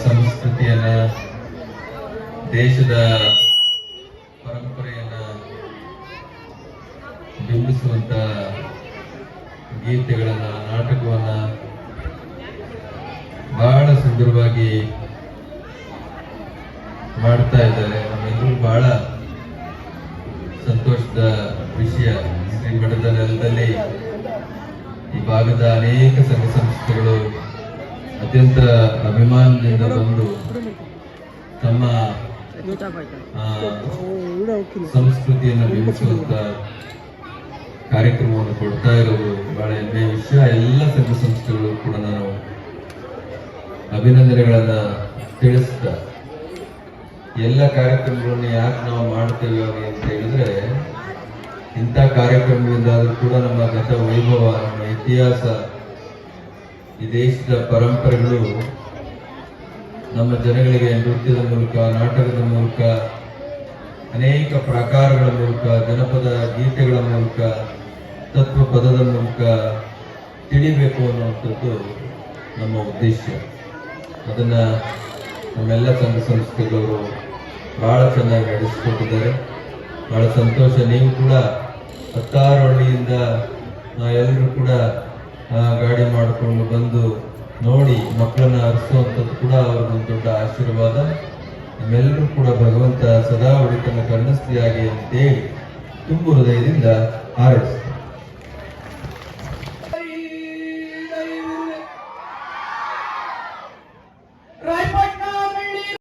ಸಂಸ್ಕೃತಿಯನ್ನ, ದೇಶದ ಪರಂಪರೆಯನ್ನ ಬಿಂಬಿಸುವಂತ ಗೀತೆಗಳನ್ನ, ನಾಟಕವನ್ನ ಬಹಳ ಸುಂದರವಾಗಿ ಮಾಡ್ತಾ ಇದ್ದಾರೆ. ನಮ್ಮೆಲ್ಲರೂ ಬಹಳ ಸಂತೋಷದ ವಿಷಯ. ಶ್ರೀ ಮಠದ ನೆಲದಲ್ಲಿ ಈ ಭಾಗದ ಅನೇಕ ಸಂಘ ಸಂಸ್ಥೆಗಳು ಅತ್ಯಂತ ಅಭಿಮಾನದಿಂದ ಬಂದು ತಮ್ಮ ಸಂಸ್ಕೃತಿಯನ್ನು ಬಿಂಬಿಸುವಂತ ಕಾರ್ಯಕ್ರಮವನ್ನು ಕೊಡ್ತಾ ಇರೋದು ಬಹಳ ಹೆಮ್ಮೆಯ ವಿಷಯ. ಎಲ್ಲ ಸಂಘ ಸಂಸ್ಥೆಗಳು ಕೂಡ ನಾನು ಅಭಿನಂದನೆಗಳನ್ನ ತಿಳಿಸ್ತಾ, ಎಲ್ಲ ಕಾರ್ಯಕ್ರಮಗಳನ್ನು ಯಾಕೆ ನಾವು ಮಾಡ್ತೇವೆ ಅಂತ ಹೇಳಿದ್ರೆ, ಇಂಥ ಕಾರ್ಯಕ್ರಮದಿಂದಾದ್ರೂ ಕೂಡ ನಮ್ಮ ಗತ ವೈಭವ, ನಮ್ಮ ಇತಿಹಾಸ, ಈ ದೇಶದ ಪರಂಪರೆಗಳು ನಮ್ಮ ಜನಗಳಿಗೆ ನೃತ್ಯದ ಮೂಲಕ, ನಾಟಕದ ಮೂಲಕ, ಅನೇಕ ಪ್ರಕಾರಗಳ ಮೂಲಕ, ಜನಪದ ಗೀತೆಗಳ ಮೂಲಕ, ತತ್ವ ಪದದ ಮೂಲಕ ತಿಳಿಬೇಕು ಅನ್ನುವಂಥದ್ದು ನಮ್ಮ ಉದ್ದೇಶ. ಅದನ್ನ ನಮ್ಮೆಲ್ಲ ಸಂಘ ಸಂಸ್ಥೆಗಳು ಬಹಳ ಚೆನ್ನಾಗಿ ನಡೆಸಿಕೊಟ್ಟಿದ್ದಾರೆ. ಬಹಳ ಸಂತೋಷ. ನೀವು ಕೂಡ 16 ಹಳ್ಳಿಯಿಂದ ಎಲ್ಲರೂ ಕೂಡ ಗಾಡಿ ಮಾಡಿಕೊಂಡು ಬಂದು ನೋಡಿ ಮಕ್ಕಳನ್ನ ಹರಿಸುವಂಥದ್ದು ಕೂಡ ಅವ್ರಿಗೊಂದು ದೊಡ್ಡ ಆಶೀರ್ವಾದ. ನಿಮ್ಮೆಲ್ಲರೂ ಕೂಡ ಭಗವಂತ ಸದಾ ಒಳಿತನ್ನು ಕರುಣಿಸಲಿ ಹಾಗೆ ಅಂತೇಳಿ ತುಂಬು ಹೃದಯದಿಂದ ಹಾರೈಸ್ತಾರೆ.